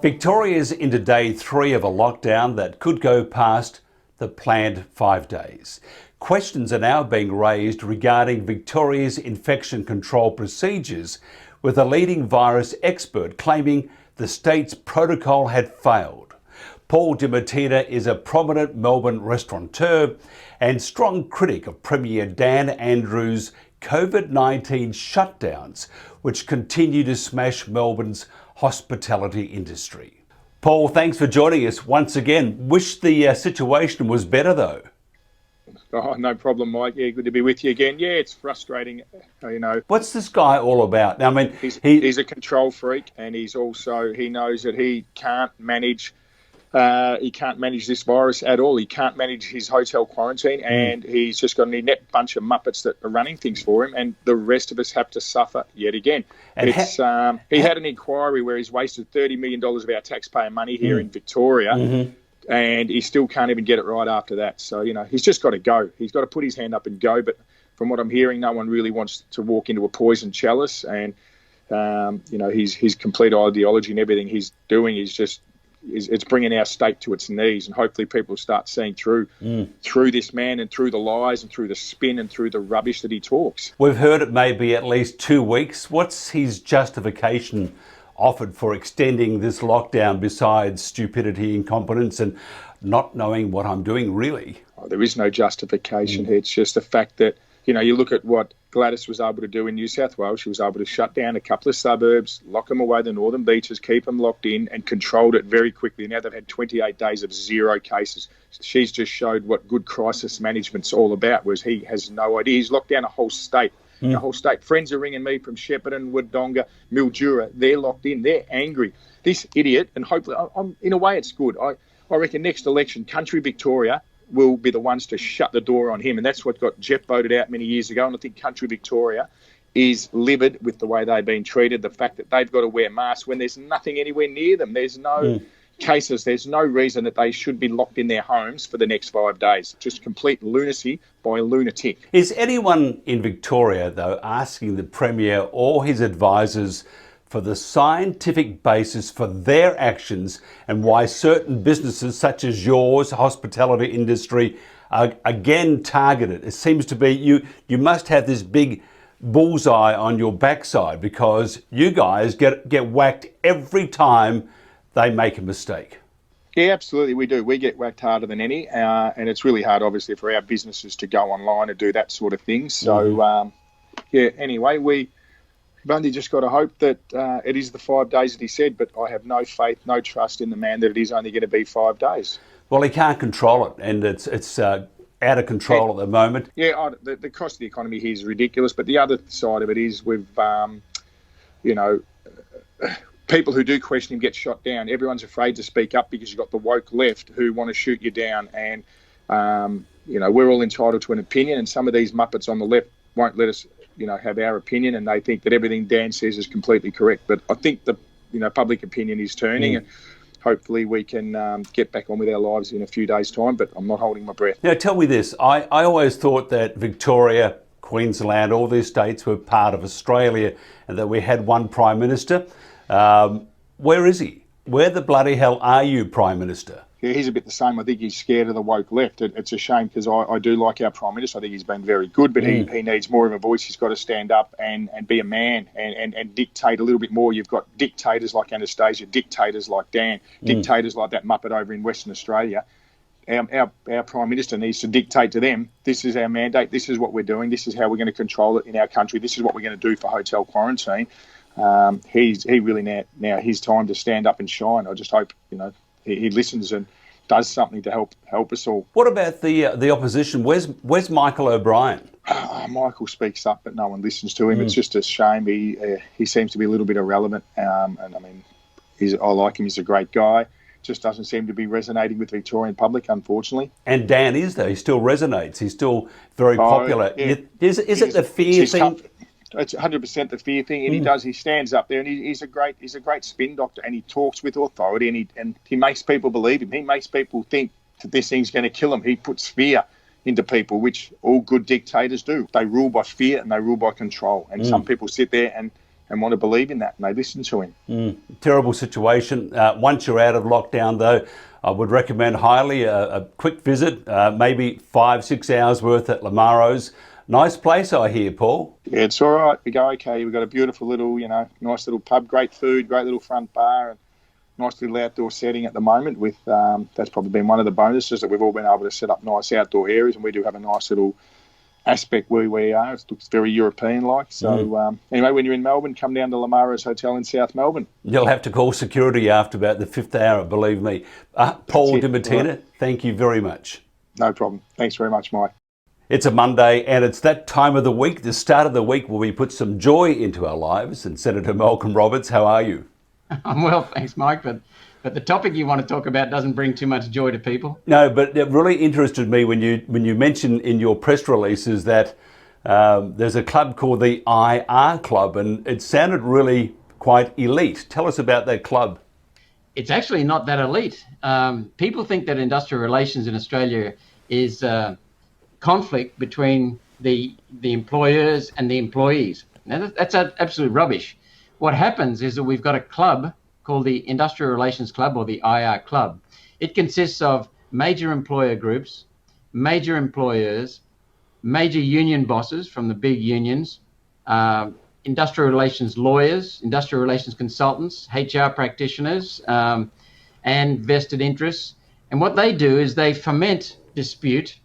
Victoria's into day 3 of a lockdown that could go past the planned 5 days. Questions are now being raised regarding Victoria's infection control procedures, with a leading virus expert claiming the state's protocol had failed. Paul Dimattina is a prominent Melbourne restaurateur and strong critic of Premier Dan Andrews' COVID-19 shutdowns, which continue to smash Melbourne's hospitality industry. Paul, thanks for joining us once again. Wish the situation was better though. Oh, no problem, Mike. Yeah, good to be with you again. Yeah, it's frustrating, you know. What's this guy all about? I mean, he's a control freak, and he knows that he can't manage this virus at all. He can't manage his hotel quarantine, and he's just got an inept bunch of muppets that are running things for him, and the rest of us have to suffer yet again. And he had an inquiry where he's wasted $30 million of our taxpayer money here in Victoria, and he still can't even get it right after that. So, you know, he's just got to go. He's got to put his hand up and go. But from what I'm hearing, no one really wants to walk into a poison chalice, and you know, his complete ideology and everything he's doing is just. It's bringing our state to its knees, and hopefully people start seeing through this man and through the lies and through the spin and through the rubbish that he talks. We've heard it may be at least 2 weeks. What's his justification offered for extending this lockdown besides stupidity, incompetence and not knowing what I'm doing really? Oh, there is no justification. It's just the fact that, you know, you look at what Gladys was able to do in New South Wales. She was able to shut down a couple of suburbs, lock them away the northern beaches, keep them locked in, and controlled it very quickly. Now they've had 28 days of 0 cases. She's just showed what good crisis management's all about, whereas he has no idea. He's locked down a whole state. The whole state. Friends are ringing me from Shepparton, Wodonga, Mildura. They're locked in. They're angry. This idiot, and hopefully, in a way, it's good. I reckon next election, Country Victoria will be the ones to shut the door on him. And that's what got Jeff voted out many years ago. And I think Country Victoria is livid with the way they've been treated, the fact that they've got to wear masks when there's nothing anywhere near them. There's no cases. There's no reason that they should be locked in their homes for the next 5 days. Just complete lunacy by a lunatic. Is anyone in Victoria, though, asking the Premier or his advisors for the scientific basis for their actions and why certain businesses such as yours, hospitality industry, are again targeted? It seems to be you must have this big bullseye on your backside because you guys get whacked every time they make a mistake. Yeah, absolutely, we do. We get whacked harder than any, and it's really hard, obviously, for our businesses to go online and do that sort of thing. So, anyway, we've only just got to hope that it is the 5 days that he said, but I have no faith, no trust in the man that it is only going to be 5 days. Well, he can't control it, and it's out of control at the moment. Yeah, the cost of the economy here is ridiculous, but the other side of it is people who do question him get shot down. Everyone's afraid to speak up because you've got the woke left who want to shoot you down, and we're all entitled to an opinion, and some of these muppets on the left won't let us have our opinion, and they think that everything Dan says is completely correct. But I think the public opinion is turning, and hopefully we can get back on with our lives in a few days' time, but I'm not holding my breath. Now, tell me this. I always thought that Victoria, Queensland, all these states were part of Australia and that we had one Prime Minister. Where is he? Where the bloody hell are you, Prime Minister? Yeah, he's a bit the same. I think he's scared of the woke left. It's a shame because I do like our Prime Minister. I think he's been very good, but he needs more of a voice. He's got to stand up and be a man and dictate a little bit more. You've got dictators like Anastasia, dictators like Dan, dictators like that muppet over in Western Australia. Our Prime Minister needs to dictate to them, this is our mandate, this is what we're doing, this is how we're going to control it in our country, this is what we're going to do for hotel quarantine. He really now his time to stand up and shine. I just hope he listens and does something to help us all. What about the opposition? Where's Michael O'Brien? Michael speaks up, but no one listens to him. It's just a shame. He seems to be a little bit irrelevant. And I mean, I like him. He's a great guy. Just doesn't seem to be resonating with the Victorian public, unfortunately. And Dan is though. He still resonates. He's still very popular. Yeah. Is it the fear thing? It's 100% the fear thing, and he stands up there, and he's a great spin doctor, and he talks with authority, and he makes people believe him. He makes people think that this thing's going to kill them. He puts fear into people, which all good dictators do. They rule by fear and they rule by control. And some people sit there and want to believe in that, and they listen to him. Terrible situation. Once you're out of lockdown, though, I would recommend highly a quick visit, maybe 5-6 hours worth at Lamaro's. Nice place, I hear, Paul. Yeah, it's all right. We go okay. We've got a beautiful little, nice little pub, great food, great little front bar, and nice little outdoor setting at the moment. With that's probably been one of the bonuses that we've all been able to set up nice outdoor areas, and we do have a nice little aspect where we are. It looks very European-like. So anyway, when you're in Melbourne, come down to Lamaro's Hotel in South Melbourne. You'll have to call security after about the 5th hour, believe me. Paul Dimattina, right. Thank you very much. No problem. Thanks very much, Mike. It's a Monday and it's that time of the week, the start of the week, where we put some joy into our lives. And Senator Malcolm Roberts, how are you? I'm well, thanks, Mike, but the topic you want to talk about doesn't bring too much joy to people. No, but it really interested me when you mentioned in your press releases that there's a club called the IR Club, and it sounded really quite elite. Tell us about that club. It's actually not that elite. People think that industrial relations in Australia is conflict between the employers and the employees. Now, that's absolute rubbish. What happens is that we've got a club called the Industrial Relations Club, or the IR Club. It consists of major employer groups, major employers, major union bosses from the big unions, industrial relations lawyers, industrial relations consultants, HR practitioners, and vested interests. And what they do is they foment dispute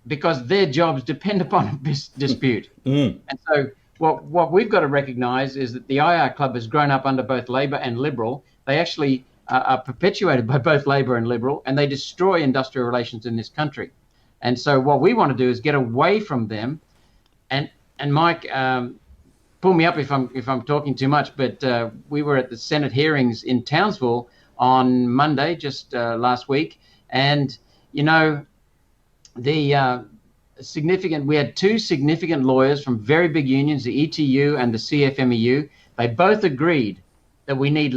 because their jobs depend upon a dispute. And so what we've got to recognise is that the IR Club has grown up under both Labor and Liberal. They actually are perpetuated by both Labor and Liberal, and they destroy industrial relations in this country. And so what we want to do is get away from them. And Mike, pull me up if I'm talking too much, but we were at the Senate hearings in Townsville on Monday, just last week, and we had two significant lawyers from very big unions, the ETU and the CFMEU. They both agreed that we need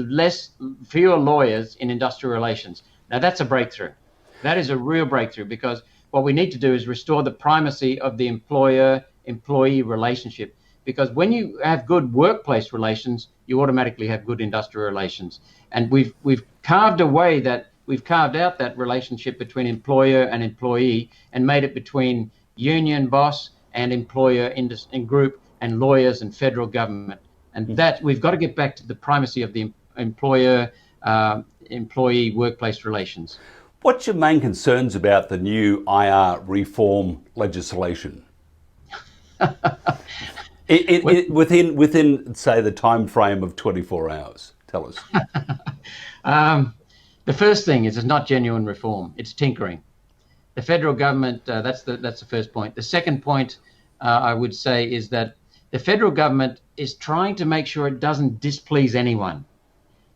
fewer lawyers in industrial relations. Now that's a breakthrough. That is a real breakthrough, because what we need to do is restore the primacy of the employer-employee relationship. Because when you have good workplace relations, you automatically have good industrial relations. And we've carved out that relationship between employer and employee and made it between union boss and employer in group and lawyers and federal government. And that we've got to get back to the primacy of the employer employee workplace relations. What's your main concerns about the new IR reform legislation? Within say the time frame of 24 hours, tell us. The first thing is it's not genuine reform; it's tinkering. The federal government, that's the first point. The second point I would say is that the federal government is trying to make sure it doesn't displease anyone,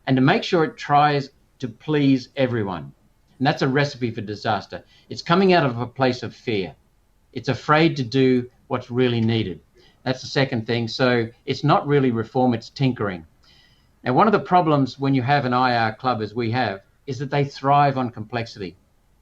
and to make sure it tries to please everyone. And that's a recipe for disaster. It's coming out of a place of fear. It's afraid to do what's really needed. That's the second thing. So it's not really reform, it's tinkering. Now, one of the problems when you have an IR club, as we have, is that they thrive on complexity.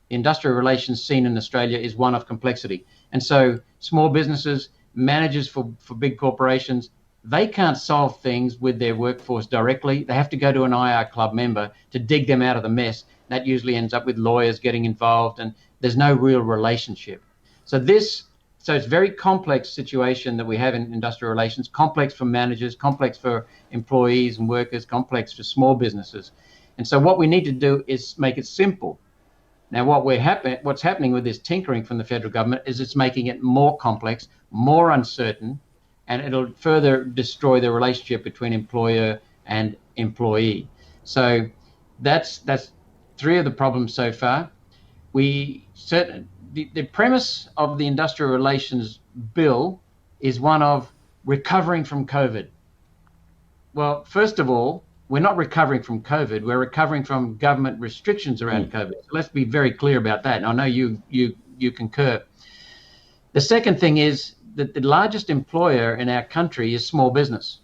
The industrial relations scene in Australia is one of complexity. And so small businesses, managers for big corporations, they can't solve things with their workforce directly. They have to go to an IR club member to dig them out of the mess. That usually ends up with lawyers getting involved, and there's no real relationship. So it's a very complex situation that we have in industrial relations, complex for managers, complex for employees and workers, complex for small businesses. And so what we need to do is make it simple. Now, what's happening with this tinkering from the federal government is it's making it more complex, more uncertain, and it'll further destroy the relationship between employer and employee. So that's three of the problems so far. The premise of the industrial relations bill is one of recovering from COVID. Well, first of all, we're not recovering from COVID. We're recovering from government restrictions around COVID. So let's be very clear about that. And I know you concur. The second thing is that the largest employer in our country is small business.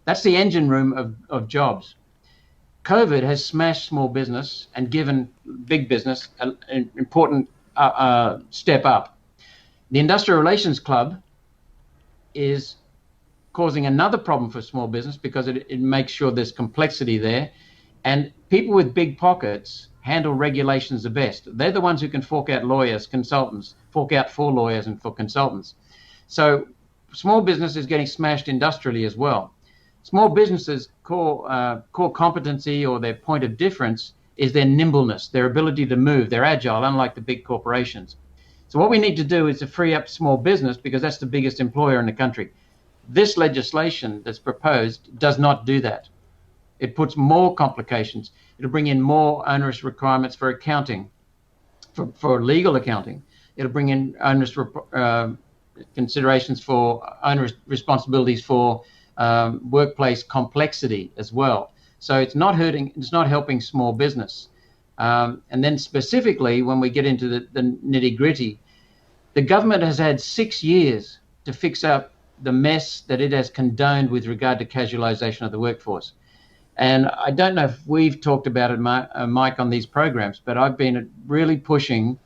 That's the engine room of jobs. COVID has smashed small business and given big business an important step up. The Industrial Relations Club is causing another problem for small business because it makes sure there's complexity there. And people with big pockets handle regulations the best. They're the ones who can fork out lawyers, consultants, fork out for lawyers and for consultants. So small business is getting smashed industrially as well. Small businesses' core competency or their point of difference is their nimbleness, their ability to move. They're agile, unlike the big corporations. So what we need to do is to free up small business because that's the biggest employer in the country. This legislation that's proposed does not do that. It puts more complications. It'll bring in more onerous requirements for accounting, for legal accounting. It'll bring in onerous considerations for onerous responsibilities for workplace complexity as well. So it's not helping small business. And then specifically, when we get into the nitty gritty, the government has had 6 years to fix up the mess that it has condoned with regard to casualisation of the workforce. And I don't know if we've talked about it, Mike, on these programs, but I've been really pushing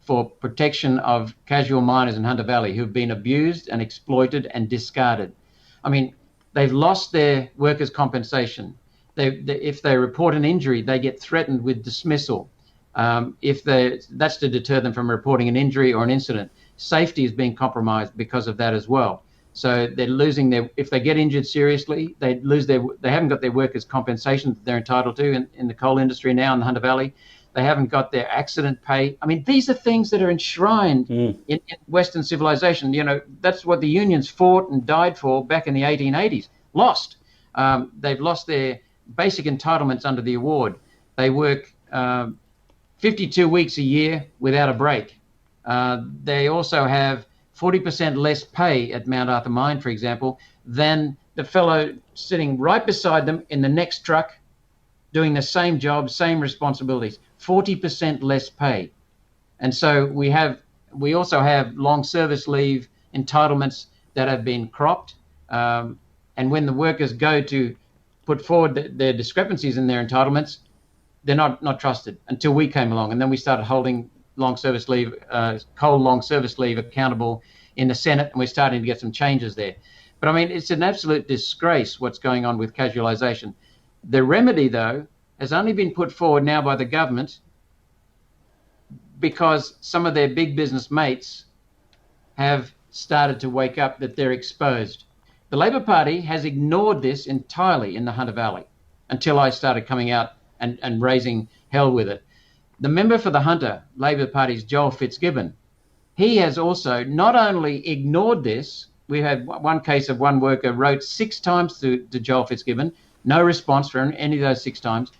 for protection of casual miners in Hunter Valley who've been abused and exploited and discarded. I mean, they've lost their workers' compensation. If they report an injury, they get threatened with dismissal. That's to deter them from reporting an injury or an incident. Safety is being compromised because of that as well. So they're losing if they get injured seriously, they haven't got their workers' compensation that they're entitled to in the coal industry now in the Hunter Valley. They haven't got their accident pay. I mean, these are things that are enshrined in Western civilization. You know, that's what the unions fought and died for back in the 1880s. Lost. They've lost their basic entitlements under the award. They work 52 weeks a year without a break. They also have 40% less pay at Mount Arthur Mine, for example, than the fellow sitting right beside them in the next truck doing the same job, same responsibilities, 40% less pay. And so we also have long service leave entitlements that have been cropped. And when the workers go to put forward their discrepancies in their entitlements, they're not trusted until we came along. And then we started holding long service leave, coal long service leave accountable in the Senate, and we're starting to get some changes there. But I mean, it's an absolute disgrace what's going on with casualisation. The remedy, though, has only been put forward now by the government because some of their big business mates have started to wake up that they're exposed. The Labor Party has ignored this entirely in the Hunter Valley until I started coming out and raising hell with it. The member for the Hunter Labor Party's Joel Fitzgibbon, he has also not only ignored this. We had one case of one worker wrote 6 times to Joel Fitzgibbon, no response for any of those 6 times.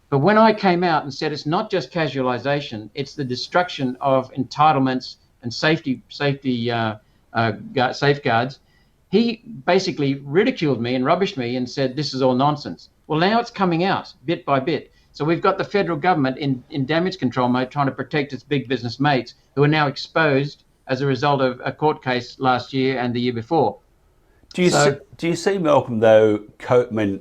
But when I came out and said it's not just casualisation, it's the destruction of entitlements and safeguards, he basically ridiculed me and rubbished me and said this is all nonsense. Well, now it's coming out bit by bit. So we've got the federal government in damage control mode trying to protect its big business mates who are now exposed as a result of a court case last year and the year before. Do you see, Malcolm, though, I mean,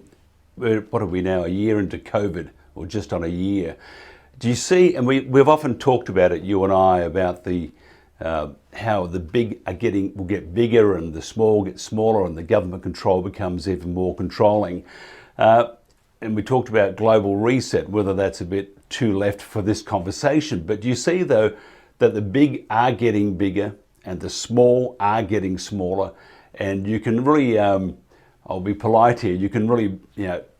what are we now, a year into COVID, or just on a year? Do you see, and we've often talked about it, you and I, about the how the big will get bigger and the small get smaller and the government control becomes even more controlling. And we talked about global reset, whether that's a bit too left for this conversation. But do you see, though, that the big are getting bigger and the small are getting smaller? And you can really, I'll be polite here, you can really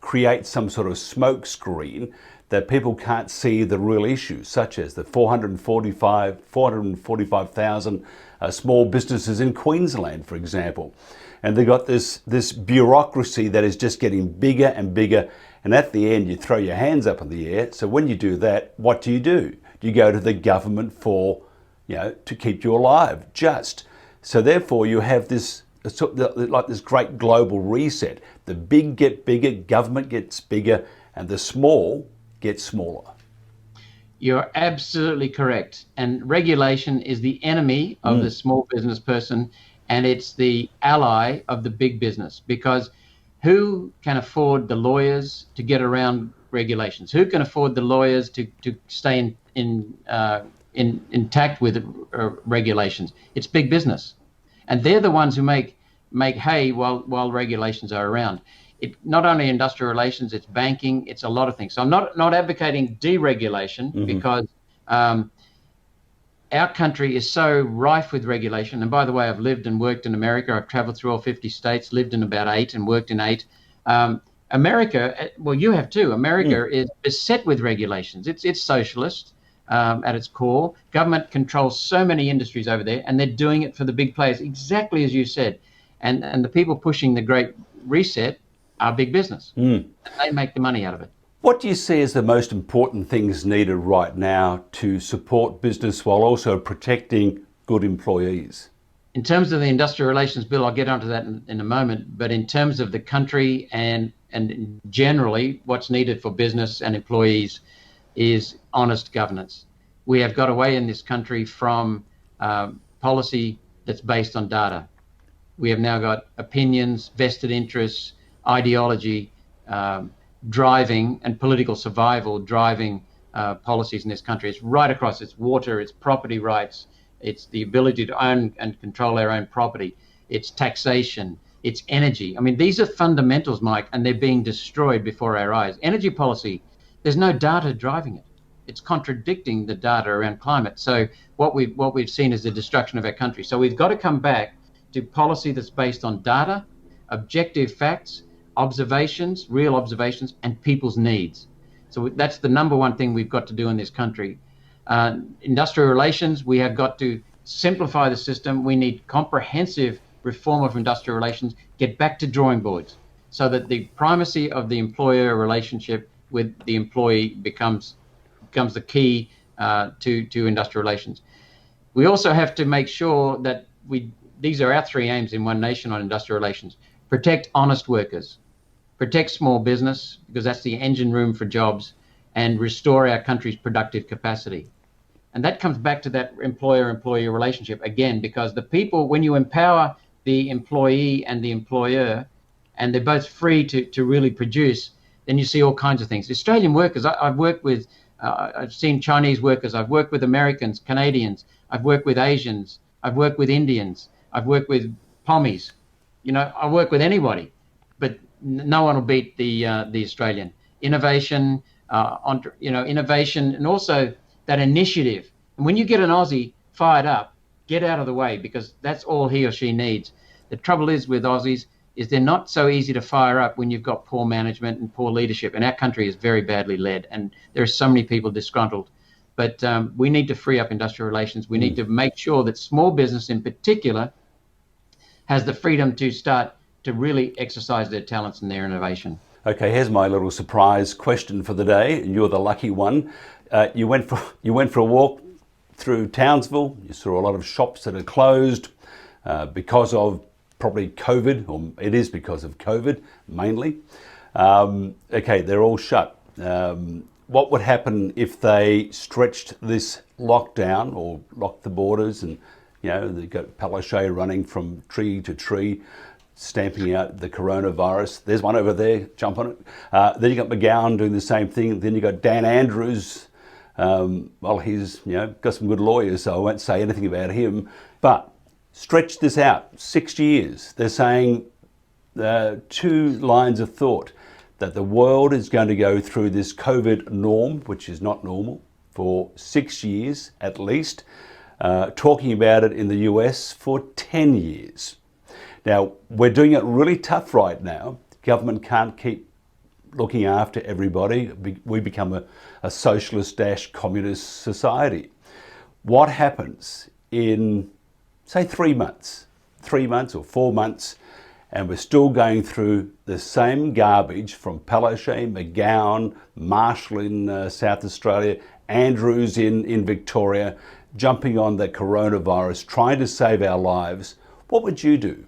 create some sort of smoke screen that people can't see the real issues, such as the 445,000 small businesses in Queensland, for example. And they've got this bureaucracy that is just getting bigger and bigger. And at the end, you throw your hands up in the air. So when you do that, what do? You go to the government for, to keep you alive, just. So therefore, you have this, like this great global reset. The big get bigger, government gets bigger, and the small get smaller. You're absolutely correct. And regulation is the enemy of the small business person, and it's the ally of the big business, because who can afford the lawyers to get around regulations? Who can afford the lawyers to stay intact with regulations? It's big business. And they're the ones who make make hay while regulations are around. It not only industrial relations, it's banking, it's a lot of things. So I'm not advocating deregulation because our country is so rife with regulation. And by the way, I've lived and worked in America. I've traveled through all 50 states, lived in about 8 and worked in 8. America, well, you have too. America is beset with regulations. It's socialist at its core. Government controls so many industries over there, and they're doing it for the big players, exactly as you said. And the people pushing the Great Reset are big business. And they make the money out of it. What do you see as the most important things needed right now to support business while also protecting good employees? In terms of the industrial relations bill, I'll get onto that in a moment, but in terms of the country and generally what's needed for business and employees is honest governance. We have got away in this country from policy that's based on data. We have now got opinions, vested interests, ideology, driving, and political survival driving policies in this country. It's right across. It's water, it's property rights, it's the ability to own and control our own property, it's taxation, it's energy. I mean, these are fundamentals, Mike, and they're being destroyed before our eyes. Energy policy, there's no data driving it. It's contradicting the data around climate. So what we've seen is the destruction of our country. So we've got to come back to policy that's based on data, objective facts, observations, real observations, and people's needs. So that's the number one thing we've got to do in this country. Industrial relations, we have got to simplify the system. We need comprehensive reform of industrial relations, get back to drawing boards so that the primacy of the employer relationship with the employee becomes the key to industrial relations. We also have to make sure that these are our 3 aims in One Nation on industrial relations. Protect honest workers, protect small business, because that's the engine room for jobs, and restore our country's productive capacity. And that comes back to that employer-employee relationship again, because the people, when you empower the employee and the employer, and they're both free to really produce, then you see all kinds of things. Australian workers, I've worked with, I've seen Chinese workers, I've worked with Americans, Canadians, I've worked with Asians, I've worked with Indians, I've worked with Pommies. You know, I work with anybody, but no one will beat the Australian. Innovation, innovation, and also that initiative. And when you get an Aussie fired up, get out of the way, because that's all he or she needs. The trouble is with Aussies is they're not so easy to fire up when you've got poor management and poor leadership. And our country is very badly led, and there are so many people disgruntled. But we need to free up industrial relations. We need to make sure that small business in particular has the freedom to start to really exercise their talents and their innovation. Okay, here's my little surprise question for the day, and you're the lucky one. You went for a walk through Townsville. You saw a lot of shops that are closed because of probably COVID, or it is because of COVID mainly. Okay, they're all shut. What would happen if they stretched this lockdown or locked the borders, and they've got Palaszczuk running from tree to tree, stamping out the coronavirus. There's one over there, jump on it. Then you got McGowan doing the same thing. Then you got Dan Andrews. He's got some good lawyers, so I won't say anything about him. But stretch this out 6 years. They're saying 2 lines of thought: that the world is going to go through this COVID norm, which is not normal, for 6 years at least. Talking about it in the US for 10 years. Now, we're doing it really tough right now. Government can't keep looking after everybody. We become a socialist-communist society. What happens in, say, 3 months? 3 months or 4 months, and we're still going through the same garbage from Palaszczuk, McGowan, Marshall in South Australia, Andrews in Victoria, jumping on the coronavirus, trying to save our lives. What would you do?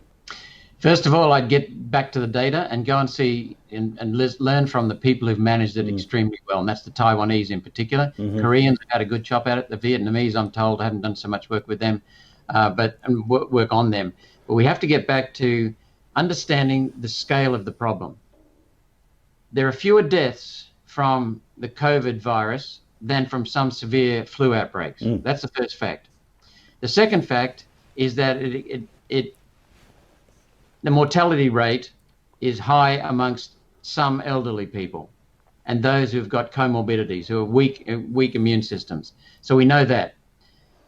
First of all, I'd get back to the data and go and see and learn from the people who've managed it extremely well. And that's the Taiwanese in particular. Koreans have had a good chop at it. The Vietnamese, I'm told, I haven't done so much work with them, but work on them. But we have to get back to understanding the scale of the problem. There are fewer deaths from the COVID virus than from some severe flu outbreaks. That's the first fact. The second fact is that the mortality rate is high amongst some elderly people and those who've got comorbidities, who are weak immune systems. So we know that.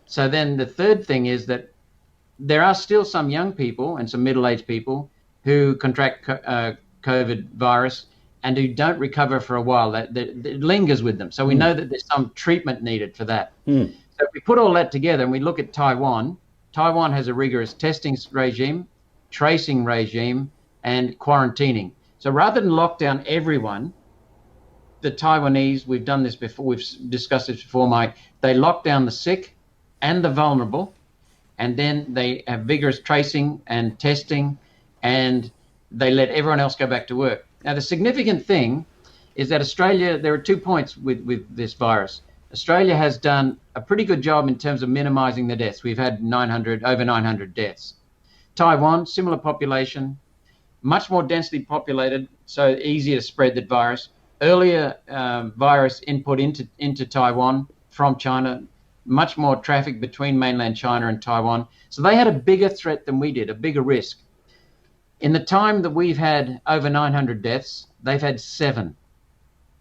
So then the third thing is that there are still some young people and some middle-aged people who contract COVID virus and who don't recover for a while. That it lingers with them. So we know that there's some treatment needed for that. So if we put all that together and we look at Taiwan, Taiwan has a rigorous testing regime, tracing regime, and quarantining. So rather than lock down everyone, the Taiwanese, we've done this before, we've discussed this before, Mike, they lock down the sick and the vulnerable, and then they have vigorous tracing and testing, and they let everyone else go back to work. Now, the significant thing is that Australia, there are 2 points with this virus. Australia has done a pretty good job in terms of minimizing the deaths. We've had over 900 deaths. Taiwan, similar population, much more densely populated, so easier to spread the virus. Earlier virus input into Taiwan from China, much more traffic between mainland China and Taiwan. So they had a bigger threat than we did, a bigger risk. In the time that we've had over 900 deaths, they've had 7.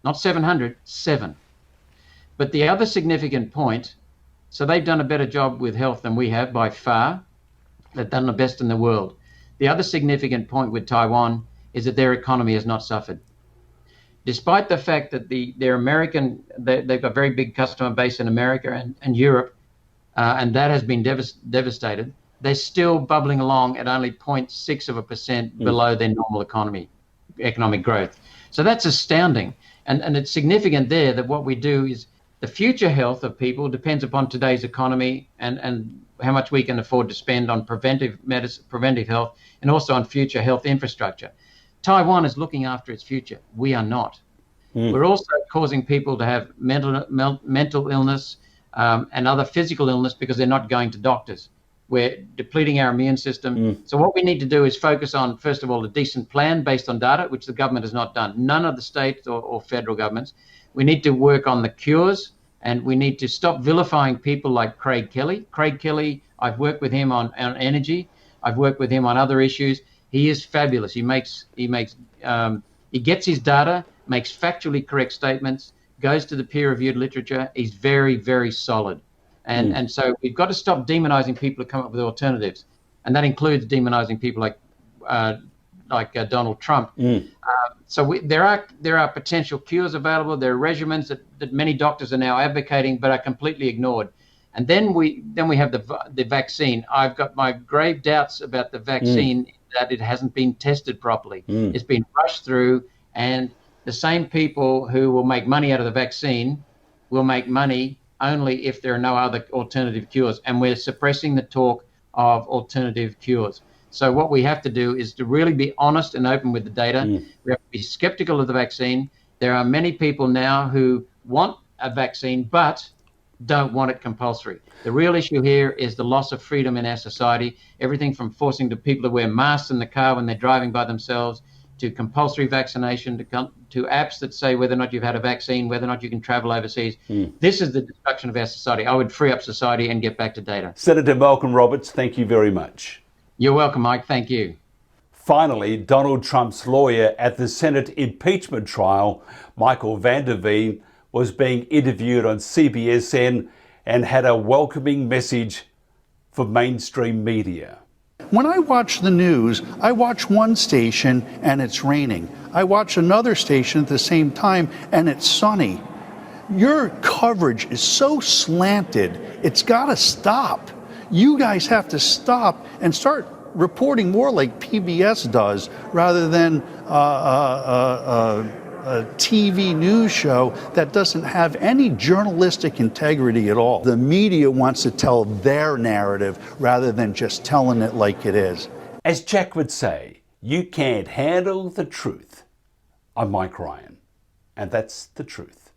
Not 700, 7. But the other significant point, so they've done a better job with health than we have by far. They've done the best in the world. The other significant point with Taiwan is that their economy has not suffered. Despite the fact that they're American, they've got a very big customer base in America and Europe, and that has been devastated, they're still bubbling along at only 0.6% below their normal economic growth. So that's astounding. And it's significant there that what we do is the future health of people depends upon today's economy and how much we can afford to spend on preventive medicine, preventive health, and also on future health infrastructure. Taiwan is looking after its future. We are not. We're also causing people to have mental illness and other physical illness because they're not going to doctors. We're depleting our immune system. So what we need to do is focus on, first of all, a decent plan based on data, which the government has not done. None of the states or federal governments. We need to work on the cures, and we need to stop vilifying people like Craig Kelly. Craig Kelly, I've worked with him on energy. I've worked with him on other issues. He is fabulous. He gets his data, makes factually correct statements, goes to the peer-reviewed literature. He's very, very solid. And so we've got to stop demonizing people who come up with alternatives. And that includes demonizing people like Donald Trump. So there are potential cures available. There are regimens that many doctors are now advocating, but are completely ignored. And then we have the vaccine. I've got my grave doubts about the vaccine, that it hasn't been tested properly. It's been rushed through, and the same people who will make money out of the vaccine will make money only if there are no other alternative cures. And we're suppressing the talk of alternative cures. So what we have to do is to really be honest and open with the data. We have to be skeptical of the vaccine. There are many people now who want a vaccine but don't want it compulsory. The real issue here is the loss of freedom in our society, everything from forcing the people to wear masks in the car when they're driving by themselves, to compulsory vaccination, to apps that say whether or not you've had a vaccine, whether or not you can travel overseas. This is the destruction of our society. I would free up society and get back to data. Senator Malcolm Roberts, thank you very much. You're welcome, Mike. Thank you. Finally, Donald Trump's lawyer at the Senate impeachment trial, Michael Van Der Veen, was being interviewed on CBSN and had a welcoming message for mainstream media. When I watch the news, I watch one station and it's raining. I watch another station at the same time and it's sunny. Your coverage is so slanted, it's got to stop. You guys have to stop and start reporting more like PBS does rather than a TV news show that doesn't have any journalistic integrity at all. The media wants to tell their narrative rather than just telling it like it is. As Jack would say, you can't handle the truth. I'm Mike Ryan, and that's the truth.